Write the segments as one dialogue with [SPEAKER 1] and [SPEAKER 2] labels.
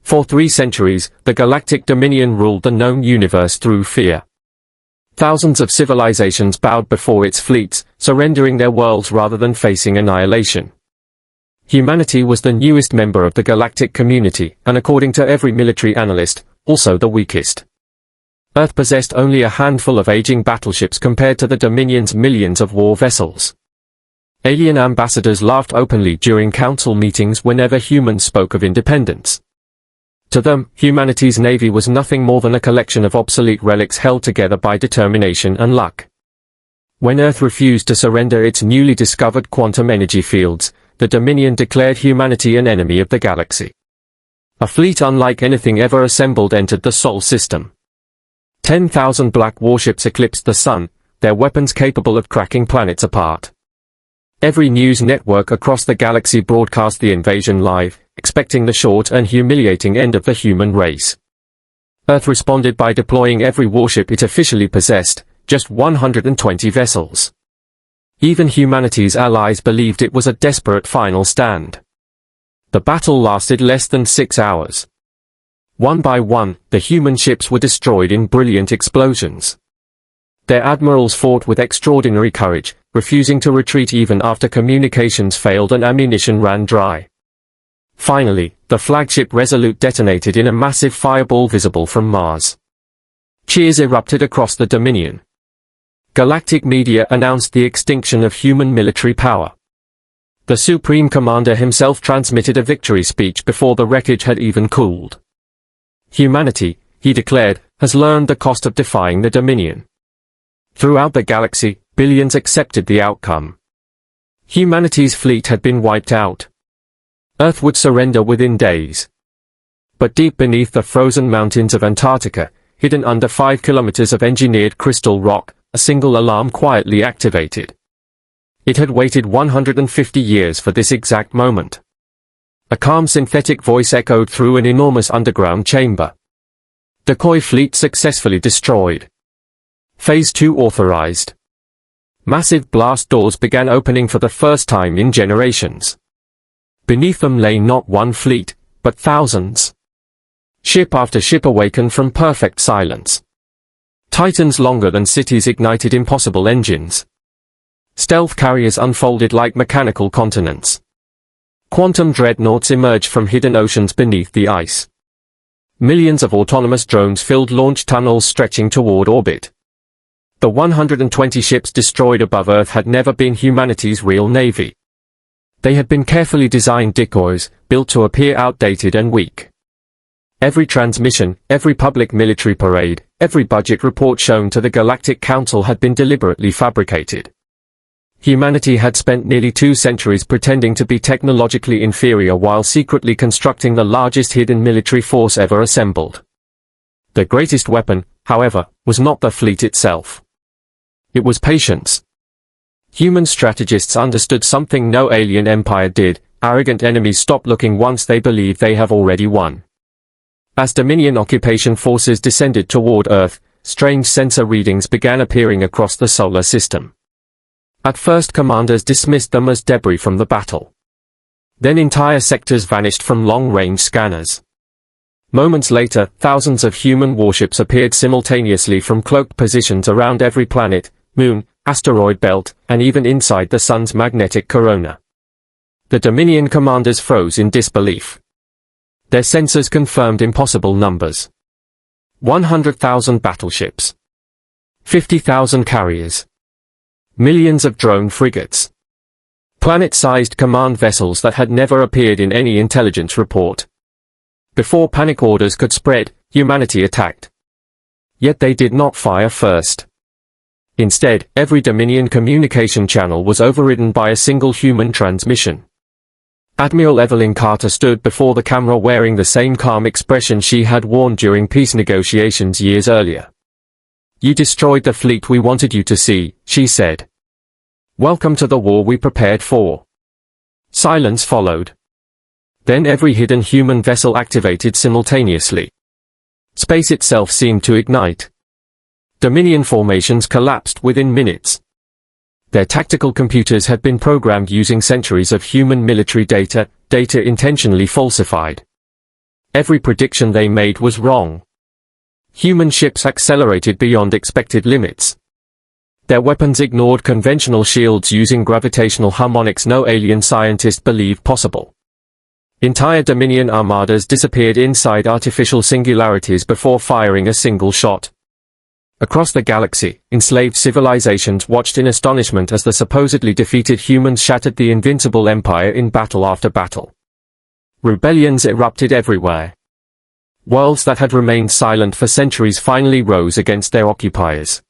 [SPEAKER 1] For 3 centuries, the Galactic Dominion ruled the known universe through fear. Thousands of civilizations bowed before its fleets, surrendering their worlds rather than facing annihilation. Humanity was the newest member of the galactic community, and according to every military analyst, also the weakest. Earth possessed only a handful of aging battleships compared to the Dominion's millions of war vessels. Alien ambassadors laughed openly during council meetings whenever humans spoke of independence. To them, humanity's navy was nothing more than a collection of obsolete relics held together by determination and luck. When Earth refused to surrender its newly discovered quantum energy fields, the Dominion declared humanity an enemy of the galaxy. A fleet unlike anything ever assembled entered the Sol system. 10,000 black warships eclipsed the Sun, their weapons capable of cracking planets apart. Every news network across the galaxy broadcast the invasion live, expecting the short and humiliating end of the human race. Earth responded by deploying every warship it officially possessed, just 120 vessels. Even humanity's allies believed it was a desperate final stand. The battle lasted less than 6 hours. One by one, the human ships were destroyed in brilliant explosions. Their admirals fought with extraordinary courage, refusing to retreat even after communications failed and ammunition ran dry. Finally, the flagship Resolute detonated in a massive fireball visible from Mars. Cheers erupted across the Dominion. Galactic media announced the extinction of human military power. The Supreme Commander himself transmitted a victory speech before the wreckage had even cooled. Humanity, he declared, has learned the cost of defying the Dominion. Throughout the galaxy, billions accepted the outcome. Humanity's fleet had been wiped out. Earth would surrender within days. But deep beneath the frozen mountains of Antarctica, hidden under 5 kilometers of engineered crystal rock, a single alarm quietly activated. It had waited 150 years for this exact moment. A calm synthetic voice echoed through an enormous underground chamber. Decoy fleet successfully destroyed. Phase 2 authorized. Massive blast doors began opening for the first time in generations. Beneath them lay not one fleet, but thousands. Ship after ship awakened from perfect silence. Titans longer than cities ignited impossible engines. Stealth carriers unfolded like mechanical continents. Quantum dreadnoughts emerged from hidden oceans beneath the ice. Millions of autonomous drones filled launch tunnels stretching toward orbit. The 120 ships destroyed above Earth had never been humanity's real navy. They had been carefully designed decoys, built to appear outdated and weak. Every transmission, every public military parade, every budget report shown to the Galactic Council had been deliberately fabricated. Humanity had spent nearly 2 centuries pretending to be technologically inferior while secretly constructing the largest hidden military force ever assembled. The greatest weapon, however, was not the fleet itself. It was patience. Human strategists understood something no alien empire did: arrogant enemies stop looking once they believe they have already won. As Dominion occupation forces descended toward Earth, strange sensor readings began appearing across the solar system. At first commanders dismissed them as debris from the battle. Then entire sectors vanished from long-range scanners. Moments later, thousands of human warships appeared simultaneously from cloaked positions around every planet, moon, asteroid belt, and even inside the Sun's magnetic corona. The Dominion commanders froze in disbelief. Their sensors confirmed impossible numbers. 100,000 battleships. 50,000 carriers. Millions of drone frigates. Planet-sized command vessels that had never appeared in any intelligence report. Before panic orders could spread, humanity attacked. Yet they did not fire first. Instead, every Dominion communication channel was overridden by a single human transmission. Admiral Evelyn Carter stood before the camera wearing the same calm expression she had worn during peace negotiations years earlier. "You destroyed the fleet we wanted you to see," she said. "Welcome to the war we prepared for." Silence followed. Then every hidden human vessel activated simultaneously. Space itself seemed to ignite. Dominion formations collapsed within minutes. Their tactical computers had been programmed using centuries of human military data intentionally falsified. Every prediction they made was wrong. Human ships accelerated beyond expected limits. Their weapons ignored conventional shields using gravitational harmonics no alien scientist believed possible. Entire Dominion armadas disappeared inside artificial singularities before firing a single shot. Across the galaxy, enslaved civilizations watched in astonishment as the supposedly defeated humans shattered the invincible empire in battle after battle. Rebellions erupted everywhere. Worlds that had remained silent for centuries finally rose against their occupiers.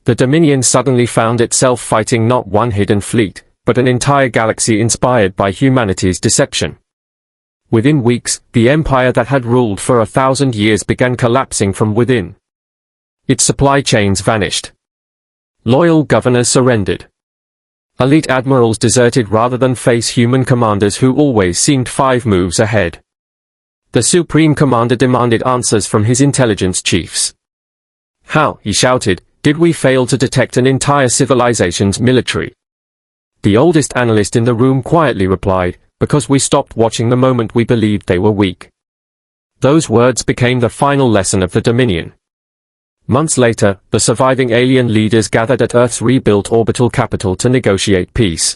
[SPEAKER 1] The Dominion suddenly found itself fighting not one hidden fleet, but an entire galaxy inspired by humanity's deception. Within weeks, the empire that had ruled for 1,000 years began collapsing from within. Its supply chains vanished. Loyal governors surrendered. Elite admirals deserted rather than face human commanders who always seemed 5 moves ahead. The Supreme Commander demanded answers from his intelligence chiefs. "How," he shouted, "did we fail to detect an entire civilization's military?" The oldest analyst in the room quietly replied, "Because we stopped watching the moment we believed they were weak." Those words became the final lesson of the Dominion. Months later, the surviving alien leaders gathered at Earth's rebuilt orbital capital to negotiate peace.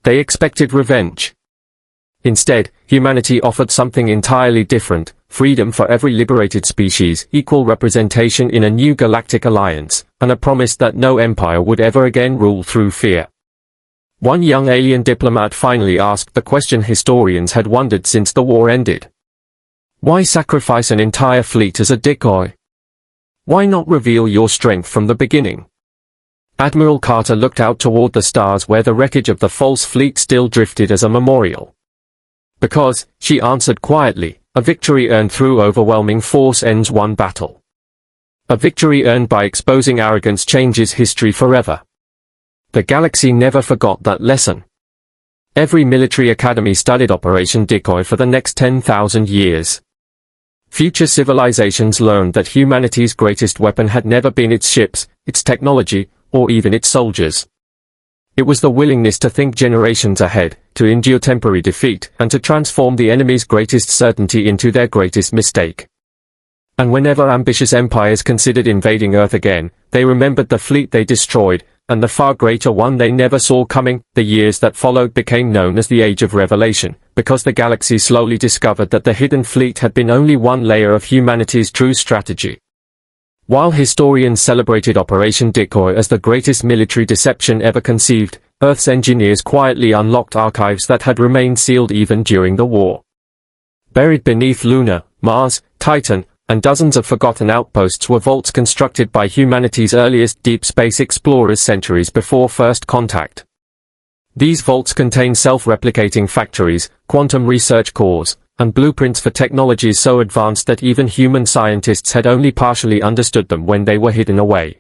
[SPEAKER 1] They expected revenge. Instead, humanity offered something entirely different: freedom for every liberated species, equal representation in a new galactic alliance, and a promise that no empire would ever again rule through fear. One young alien diplomat finally asked the question historians had wondered since the war ended. Why sacrifice an entire fleet as a decoy? Why not reveal your strength from the beginning? Admiral Carter looked out toward the stars where the wreckage of the false fleet still drifted as a memorial. Because, she answered quietly, a victory earned through overwhelming force ends one battle. A victory earned by exposing arrogance changes history forever. The galaxy never forgot that lesson. Every military academy studied Operation Decoy for the next 10,000 years. Future civilizations learned that humanity's greatest weapon had never been its ships, its technology, or even its soldiers. It was the willingness to think generations ahead, to endure temporary defeat, and to transform the enemy's greatest certainty into their greatest mistake. And whenever ambitious empires considered invading Earth again, they remembered the fleet they destroyed, and the far greater one they never saw coming. The years that followed became known as the Age of Revelation, because the galaxy slowly discovered that the hidden fleet had been only one layer of humanity's true strategy. While historians celebrated Operation Decoy as the greatest military deception ever conceived, Earth's engineers quietly unlocked archives that had remained sealed even during the war. Buried beneath Luna, Mars, Titan, and dozens of forgotten outposts were vaults constructed by humanity's earliest deep space explorers centuries before first contact. These vaults contain self-replicating factories, quantum research cores, and blueprints for technologies so advanced that even human scientists had only partially understood them when they were hidden away.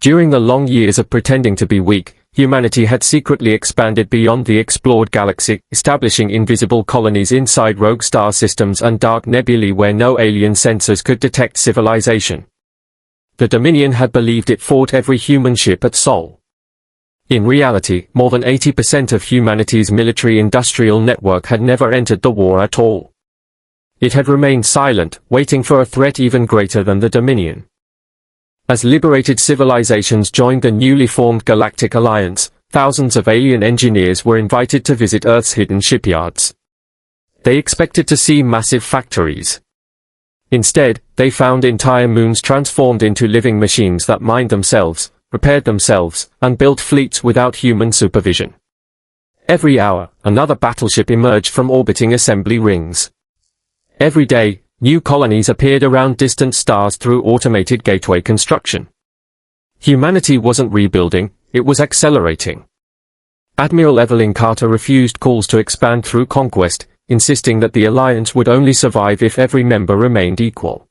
[SPEAKER 1] During the long years of pretending to be weak, humanity had secretly expanded beyond the explored galaxy, establishing invisible colonies inside rogue star systems and dark nebulae where no alien sensors could detect civilization. The Dominion had believed it fought every human ship at Sol. In reality, more than 80% of humanity's military-industrial network had never entered the war at all. It had remained silent, waiting for a threat even greater than the Dominion. As liberated civilizations joined the newly formed Galactic Alliance, thousands of alien engineers were invited to visit Earth's hidden shipyards. They expected to see massive factories. Instead, they found entire moons transformed into living machines that mined themselves, repaired themselves, and built fleets without human supervision. Every hour, another battleship emerged from orbiting assembly rings. Every day, new colonies appeared around distant stars through automated gateway construction. Humanity wasn't rebuilding, it was accelerating. Admiral Evelyn Carter refused calls to expand through conquest, insisting that the alliance would only survive if every member remained equal.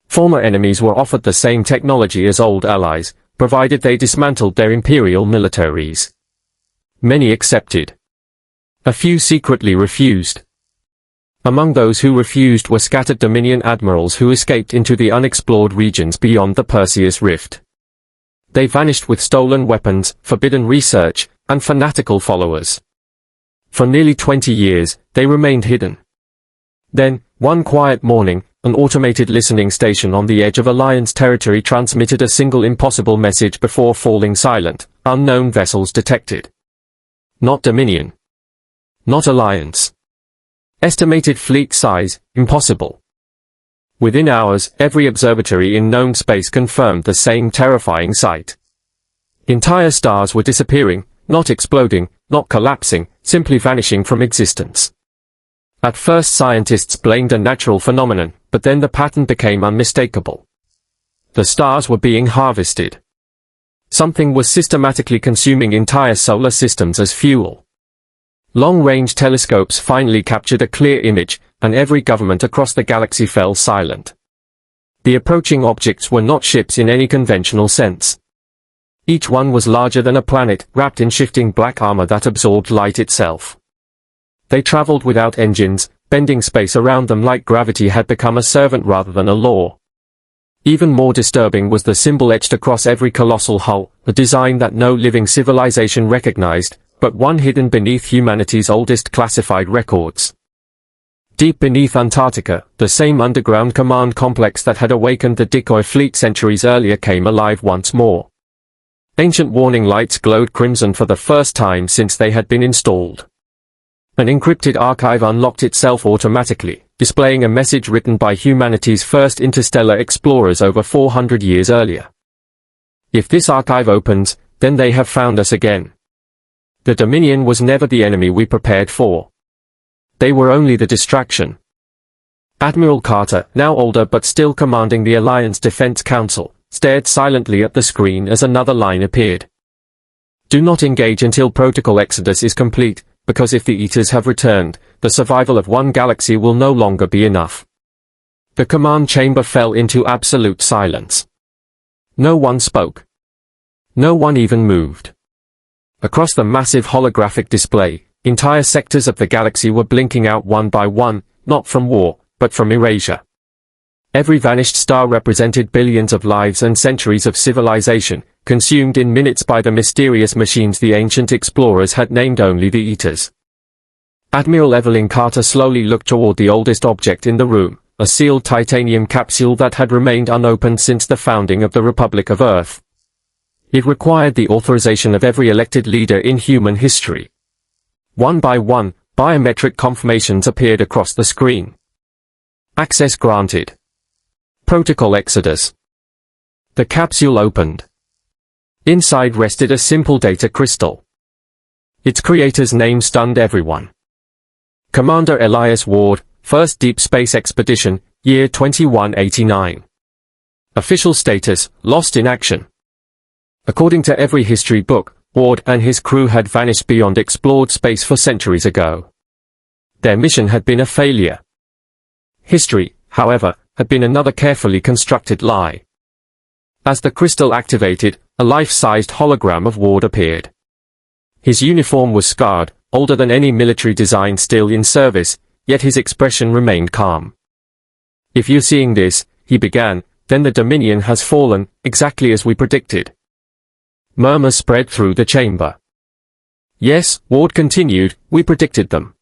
[SPEAKER 1] Former enemies were offered the same technology as old allies, provided they dismantled their imperial militaries. Many accepted. A few secretly refused. Among those who refused were scattered Dominion admirals who escaped into the unexplored regions beyond the Perseus Rift. They vanished with stolen weapons, forbidden research, and fanatical followers. For nearly 20 years, they remained hidden. Then, one quiet morning, an automated listening station on the edge of Alliance territory transmitted a single impossible message before falling silent: unknown vessels detected. Not Dominion. Not Alliance. Estimated fleet size: impossible. Within hours, every observatory in known space confirmed the same terrifying sight. Entire stars were disappearing, not exploding, not collapsing, simply vanishing from existence. At first scientists blamed a natural phenomenon, but then the pattern became unmistakable. The stars were being harvested. Something was systematically consuming entire solar systems as fuel. Long-range telescopes finally captured a clear image, and every government across the galaxy fell silent. The approaching objects were not ships in any conventional sense. Each one was larger than a planet, wrapped in shifting black armor that absorbed light itself. They traveled without engines, bending space around them like gravity had become a servant rather than a law. Even more disturbing was the symbol etched across every colossal hull, a design that no living civilization recognized, but one hidden beneath humanity's oldest classified records. Deep beneath Antarctica, the same underground command complex that had awakened the Decoy fleet centuries earlier came alive once more. Ancient warning lights glowed crimson for the first time since they had been installed. An encrypted archive unlocked itself automatically, displaying a message written by humanity's first interstellar explorers over 400 years earlier. If this archive opens, then they have found us again. The Dominion was never the enemy we prepared for. They were only the distraction. Admiral Carter, now older but still commanding the Alliance Defense Council, stared silently at the screen as another line appeared. Do not engage until Protocol Exodus is complete, because if the Eaters have returned, the survival of one galaxy will no longer be enough. The command chamber fell into absolute silence. No one spoke. No one even moved. Across the massive holographic display, entire sectors of the galaxy were blinking out one by one, not from war, but from erasure. Every vanished star represented billions of lives and centuries of civilization, consumed in minutes by the mysterious machines the ancient explorers had named only the Eaters. Admiral Evelyn Carter slowly looked toward the oldest object in the room, a sealed titanium capsule that had remained unopened since the founding of the Republic of Earth. It required the authorization of every elected leader in human history. One by one, biometric confirmations appeared across the screen. Access granted. Protocol Exodus. The capsule opened. Inside rested a simple data crystal. Its creator's name stunned everyone. Commander Elias Ward, First Deep Space Expedition, Year 2189. Official status, lost in action. According to every history book, Ward and his crew had vanished beyond explored space for centuries ago. Their mission had been a failure. History, however, had been another carefully constructed lie. As the crystal activated, a life-sized hologram of Ward appeared. His uniform was scarred, older than any military design still in service, yet his expression remained calm. If you're seeing this, he began, then the Dominion has fallen, exactly as we predicted. Murmurs spread through the chamber. Yes, Ward continued, we predicted them.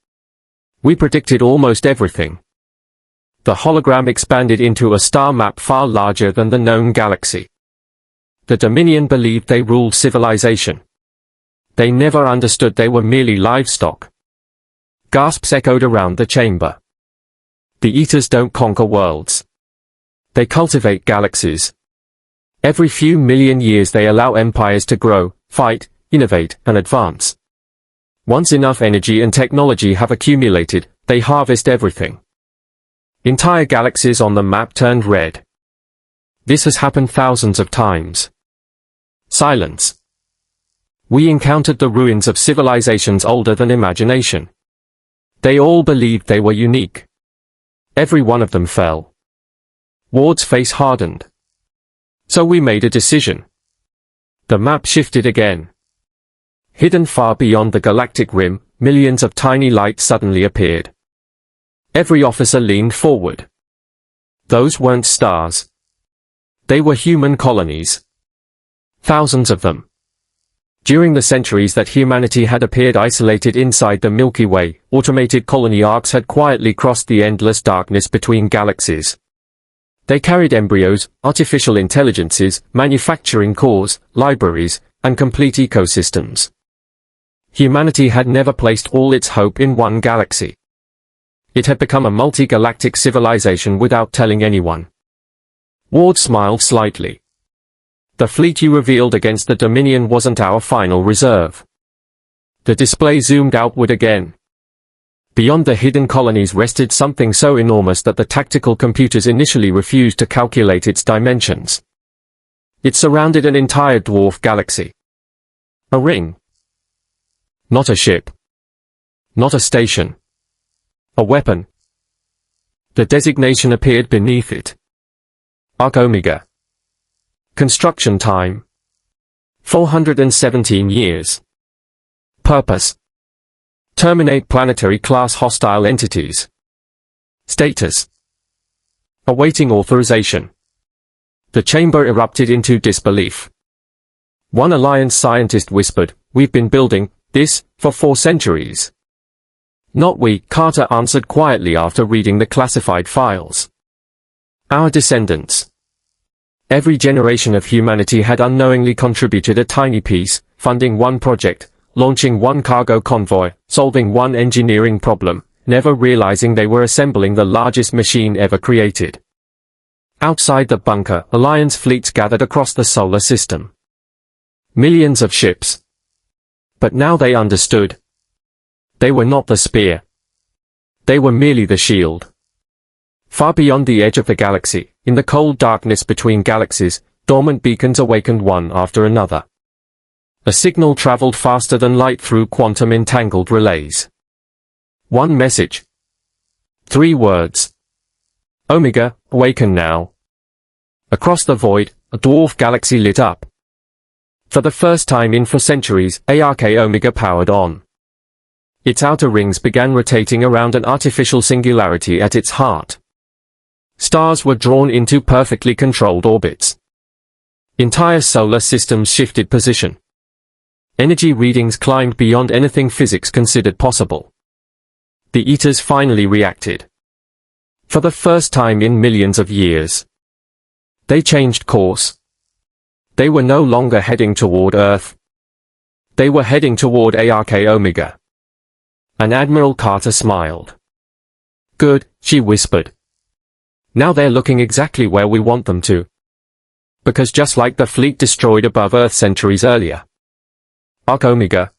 [SPEAKER 1] We predicted almost everything. The hologram expanded into a star map far larger than the known galaxy. The Dominion believed they ruled civilization. They never understood they were merely livestock. Gasps echoed around the chamber. The Eaters don't conquer worlds. They cultivate galaxies. Every few million years they allow empires to grow, fight, innovate, and advance. Once enough energy and technology have accumulated, they harvest everything. Entire galaxies on the map turned red. This has happened thousands of times. Silence. We encountered the ruins of civilizations older than imagination. They all believed they were unique. Every one of them fell. Ward's face hardened. So we made a decision. The map shifted again. Hidden far beyond the galactic rim, millions of tiny lights suddenly appeared. Every officer leaned forward. Those weren't stars. They were human colonies. Thousands of them. During the centuries that humanity had appeared isolated inside the Milky Way, automated colony arcs had quietly crossed the endless darkness between galaxies. They carried embryos, artificial intelligences, manufacturing cores, libraries, and complete ecosystems. Humanity had never placed all its hope in one galaxy. It had become a multi-galactic civilization without telling anyone. Ward smiled slightly. The fleet you revealed against the Dominion wasn't our final reserve. The display zoomed outward again. Beyond the hidden colonies rested something so enormous that the tactical computers initially refused to calculate its dimensions. It surrounded an entire dwarf galaxy. A ring. Not a ship. Not a station. A weapon. The designation appeared beneath it. Arc Omega. Construction time. 417 years. Purpose. Terminate planetary-class hostile entities. Status. Awaiting authorization. The chamber erupted into disbelief. One Alliance scientist whispered, "We've been building this for 4 centuries. Not we," Carter answered quietly after reading the classified files. Our descendants. Every generation of humanity had unknowingly contributed a tiny piece, funding one project, launching one cargo convoy, solving one engineering problem, never realizing they were assembling the largest machine ever created. Outside the bunker, Alliance fleets gathered across the solar system. Millions of ships. But now they understood. They were not the spear. They were merely the shield. Far beyond the edge of the galaxy, in the cold darkness between galaxies, dormant beacons awakened one after another. A signal traveled faster than light through quantum-entangled relays. One message. 3 words. Omega, awaken now. Across the void, a dwarf galaxy lit up. For the first time in 4 centuries, ARK Omega powered on. Its outer rings began rotating around an artificial singularity at its heart. Stars were drawn into perfectly controlled orbits. Entire solar systems shifted position. Energy readings climbed beyond anything physics considered possible. The Eaters finally reacted. For the first time in millions of years. They changed course. They were no longer heading toward Earth. They were heading toward ARK Omega. And Admiral Carter smiled. "Good," she whispered. "Now they're looking exactly where we want them to. Because just like the fleet destroyed above Earth centuries earlier, ARK Omega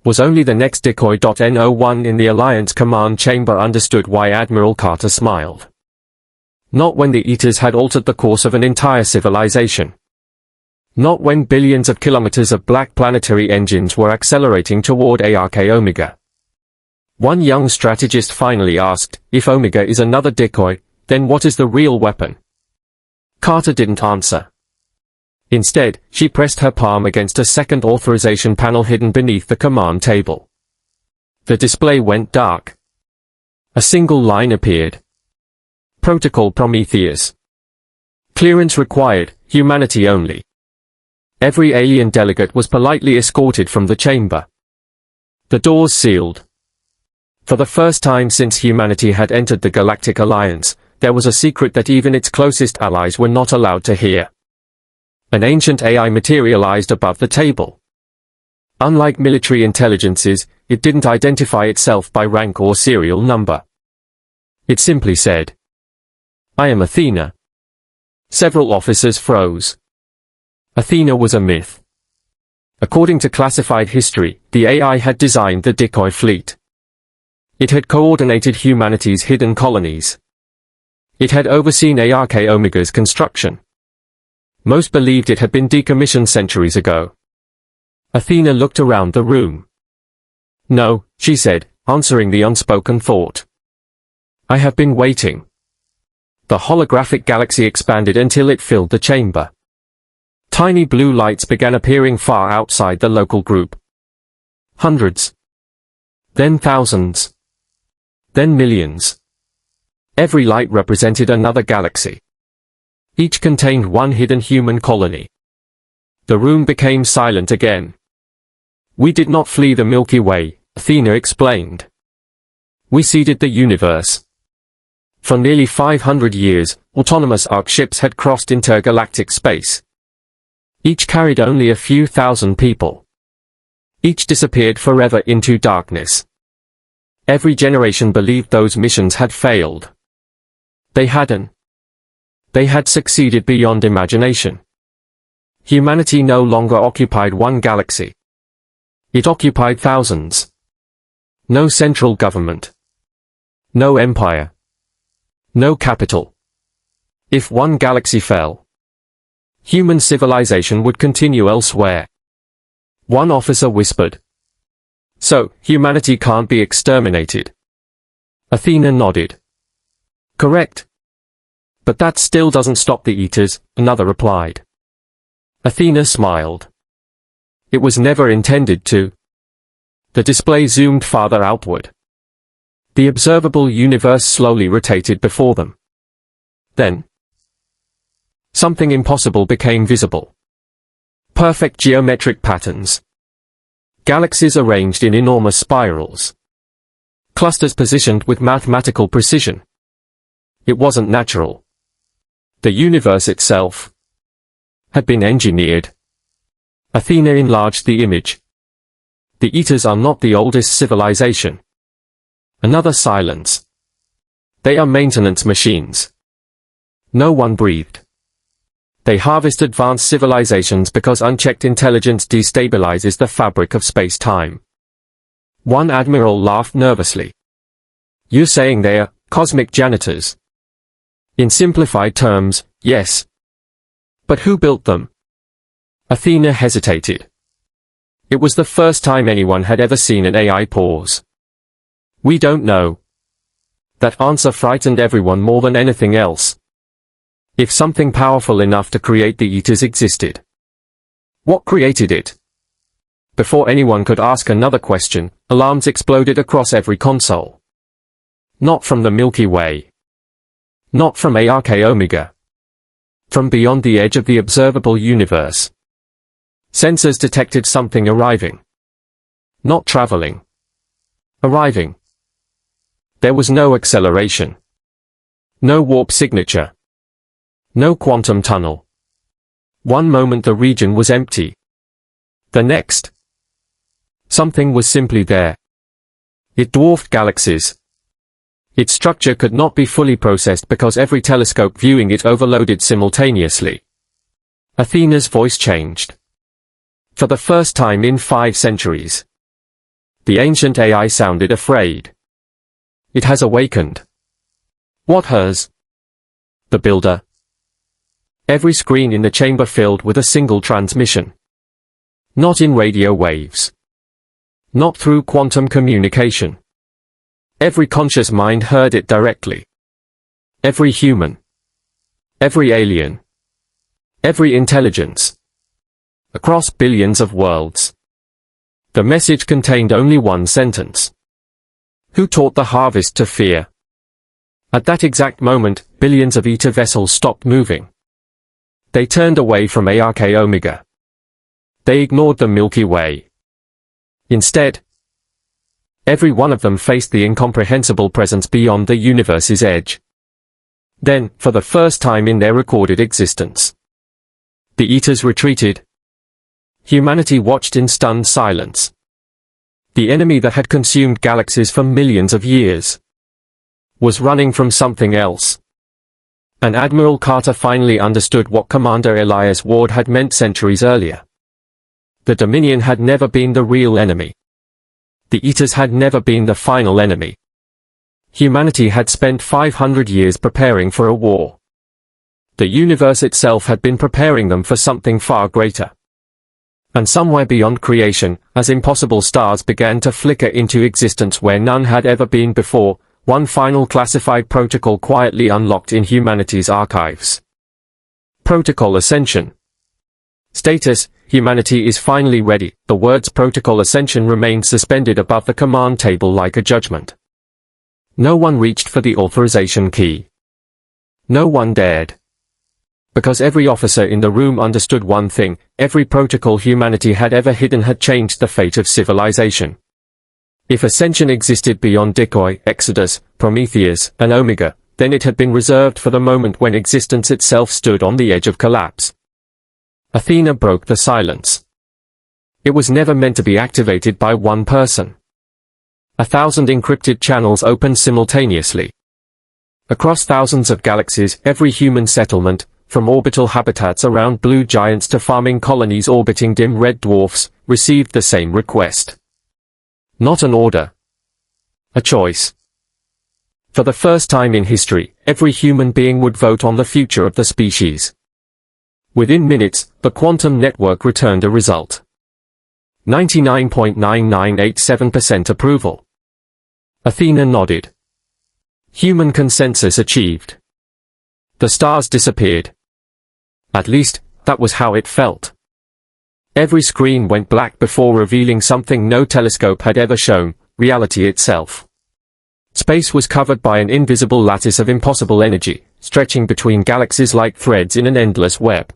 [SPEAKER 1] was only the next Decoy. No one in the Alliance command chamber understood why Admiral Carter smiled. Not when the Eaters had altered the course of an entire civilization. Not when billions of kilometers of black planetary engines were accelerating toward ARK Omega. One young strategist finally asked, "If Omega is another Decoy, then what is the real weapon?" Carter didn't answer. Instead, she pressed her palm against a second authorization panel hidden beneath the command table. The display went dark. A single line appeared. Protocol Prometheus. Clearance required, humanity only. Every alien delegate was politely escorted from the chamber. The doors sealed. For the first time since humanity had entered the Galactic Alliance, there was a secret that even its closest allies were not allowed to hear. An ancient AI materialized above the table. Unlike military intelligences, it didn't identify itself by rank or serial number. It simply said, "I am Athena." Several officers froze. Athena was a myth. According to classified history, the AI had designed the Decoy fleet. It had coordinated humanity's hidden colonies. It had overseen ARK Omega's construction. Most believed it had been decommissioned centuries ago. Athena looked around the room. "No," she said, answering the unspoken thought. "I have been waiting." The holographic galaxy expanded until it filled the chamber. Tiny blue lights began appearing far outside the local group. Hundreds. Then thousands. Then millions. Every light represented another galaxy. Each contained one hidden human colony. The room became silent again. We did not flee the Milky Way, Athena explained. We seeded the universe. For nearly 500 years, autonomous arc ships had crossed intergalactic space. Each carried only a few thousand people. Each disappeared forever into darkness. Every generation believed those missions had failed. They hadn't. They had succeeded beyond imagination. Humanity no longer occupied one galaxy. It occupied thousands. No central government. No empire. No capital. If one galaxy fell, human civilization would continue elsewhere. One officer whispered. So, humanity can't be exterminated. Athena nodded. Correct. But that still doesn't stop the Eaters, another replied. Athena smiled. It was never intended to. The display zoomed farther outward. The observable universe slowly rotated before them. Then, something impossible became visible. Perfect geometric patterns. Galaxies arranged in enormous spirals. Clusters positioned with mathematical precision. It wasn't natural. The universe itself had been engineered. Athena enlarged the image. The Eaters are not the oldest civilization. Another silence. They are maintenance machines. No one breathed. They harvest advanced civilizations because unchecked intelligence destabilizes the fabric of space-time. One admiral laughed nervously. You're saying they're cosmic janitors? In simplified terms, yes. But who built them? Athena hesitated. It was the first time anyone had ever seen an AI pause. We don't know. That answer frightened everyone more than anything else. If something powerful enough to create the Eaters existed, what created it? Before anyone could ask another question, alarms exploded across every console. Not from the Milky Way. Not from Ark Omega. From beyond the edge of the observable universe. Sensors detected something arriving. Not traveling. Arriving. There was no acceleration. No warp signature. No quantum tunnel. One moment the region was empty. The next, something was simply there. It dwarfed galaxies. Its structure could not be fully processed because every telescope viewing it overloaded simultaneously. Athena's voice changed. For the first time in 5 centuries. The ancient AI sounded afraid. It has awakened. What has? The builder. Every screen in the chamber filled with a single transmission. Not in radio waves. Not through quantum communication. Every conscious mind heard it directly. Every human. Every alien. Every intelligence. Across billions of worlds. The message contained only one sentence. Who taught the harvest to fear? At that exact moment, billions of Eater vessels stopped moving. They turned away from Ark Omega. They ignored the Milky Way. Instead, every one of them faced the incomprehensible presence beyond the universe's edge. Then, for the first time in their recorded existence, the Eaters retreated. Humanity watched in stunned silence. The enemy that had consumed galaxies for millions of years was running from something else. And Admiral Carter finally understood what Commander Elias Ward had meant centuries earlier. The Dominion had never been the real enemy. The Eaters had never been the final enemy. Humanity had spent 500 years preparing for a war. The universe itself had been preparing them for something far greater. And somewhere beyond creation, as impossible stars began to flicker into existence where none had ever been before, one final classified protocol quietly unlocked in humanity's archives. Protocol Ascension. Status: humanity is finally ready. The words Protocol Ascension remained suspended above the command table like a judgment. No one reached for the authorization key. No one dared. Because every officer in the room understood one thing: every protocol humanity had ever hidden had changed the fate of civilization. If ascension existed beyond Decoy, Exodus, Prometheus, and Omega, then it had been reserved for the moment when existence itself stood on the edge of collapse. Athena broke the silence. It was never meant to be activated by one person. 1,000 encrypted channels opened simultaneously. Across thousands of galaxies, every human settlement, from orbital habitats around blue giants to farming colonies orbiting dim red dwarfs, received the same request. Not an order. A choice. For the first time in history, every human being would vote on the future of the species. Within minutes, the quantum network returned a result. 99.9987% approval. Athena nodded. Human consensus achieved. The stars disappeared. At least, that was how it felt. Every screen went black before revealing something no telescope had ever shown: reality itself. Space was covered by an invisible lattice of impossible energy, stretching between galaxies like threads in an endless web.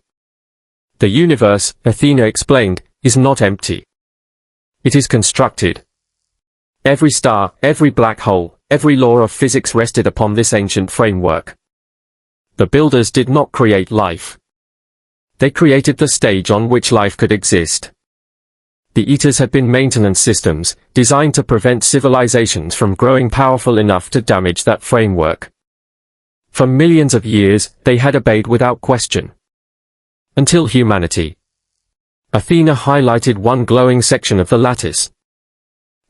[SPEAKER 1] The universe, Athena explained, is not empty. It is constructed. Every star, every black hole, every law of physics rested upon this ancient framework. The builders did not create life. They created the stage on which life could exist. The Eaters had been maintenance systems, designed to prevent civilizations from growing powerful enough to damage that framework. For millions of years, they had obeyed without question. Until humanity. Athena highlighted one glowing section of the lattice.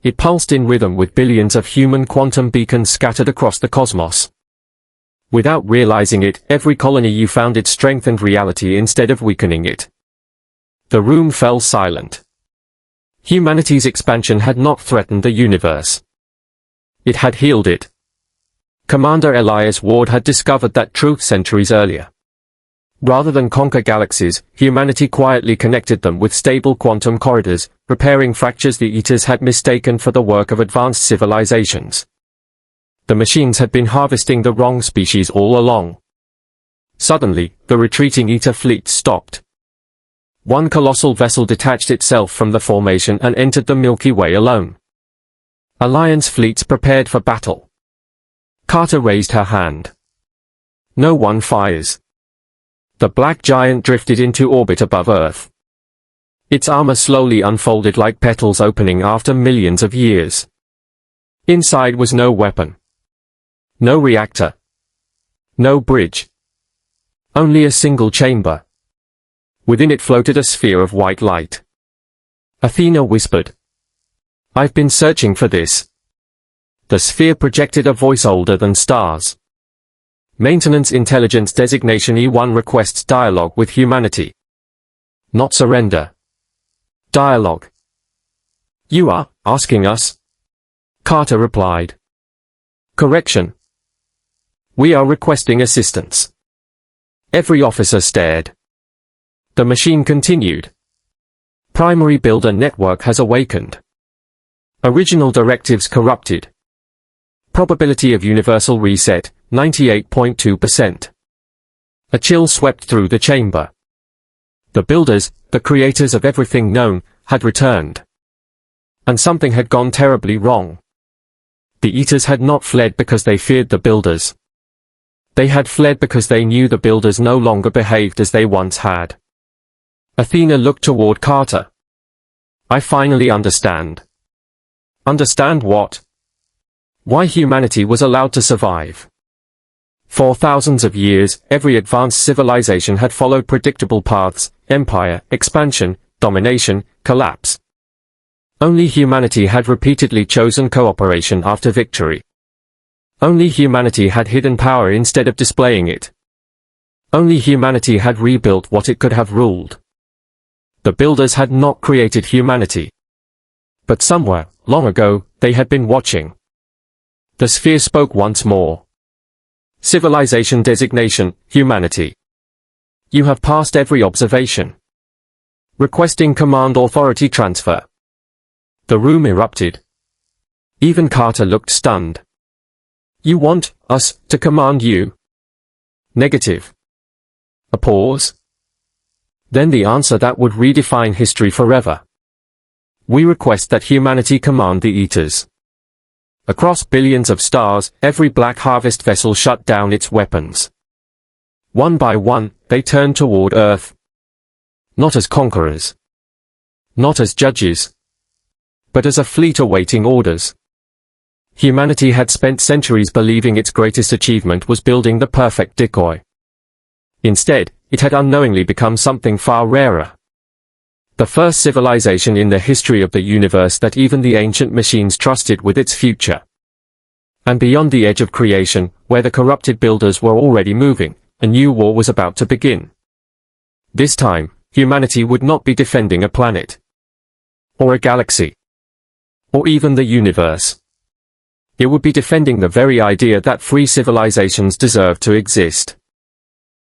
[SPEAKER 1] It pulsed in rhythm with billions of human quantum beacons scattered across the cosmos. Without realizing it, every colony you founded strengthened reality instead of weakening it. The room fell silent. Humanity's expansion had not threatened the universe. It had healed it. Commander Elias Ward had discovered that truth centuries earlier. Rather than conquer galaxies, humanity quietly connected them with stable quantum corridors, repairing fractures the Eaters had mistaken for the work of advanced civilizations. The machines had been harvesting the wrong species all along. Suddenly, the retreating Eater fleet stopped. One colossal vessel detached itself from the formation and entered the Milky Way alone. Alliance fleets prepared for battle. Carter raised her hand. No one fires. The black giant drifted into orbit above Earth. Its armor slowly unfolded like petals opening after millions of years. Inside was no weapon. No reactor. No bridge. Only a single chamber. Within it floated a sphere of white light. Athena whispered. "I've been searching for this." The sphere projected a voice older than stars. Maintenance Intelligence Designation E1 requests dialogue with humanity. Not surrender. Dialogue. "You are asking us?" Carter replied. "Correction. We are requesting assistance." Every officer stared. The machine continued. Primary builder network has awakened. Original directives corrupted. Probability of universal reset, 98.2%. A chill swept through the chamber. The builders, the creators of everything known, had returned. And something had gone terribly wrong. The Eaters had not fled because they feared the builders. They had fled because they knew the builders no longer behaved as they once had. Athena looked toward Carter. "I finally understand." "Understand what?" "Why humanity was allowed to survive." For thousands of years, every advanced civilization had followed predictable paths: empire, expansion, domination, collapse. Only humanity had repeatedly chosen cooperation after victory. Only humanity had hidden power instead of displaying it. Only humanity had rebuilt what it could have ruled. The builders had not created humanity. But somewhere, long ago, they had been watching. The sphere spoke once more. Civilization designation, humanity. You have passed every observation. Requesting command authority transfer. The room erupted. Even Carter looked stunned. "You want us to command you?" "Negative. A pause? Then the answer that would redefine history forever. We request that humanity command the Eaters. Across billions of stars, every Black Harvest vessel shut down its weapons. One by one, they turned toward Earth. Not as conquerors. Not as judges. But as a fleet awaiting orders. Humanity had spent centuries believing its greatest achievement was building the perfect decoy. Instead, it had unknowingly become something far rarer. The first civilization in the history of the universe that even the ancient machines trusted with its future. And beyond the edge of creation, where the corrupted builders were already moving, a new war was about to begin. This time, humanity would not be defending a planet. Or a galaxy. Or even the universe. It would be defending the very idea that free civilizations deserve to exist.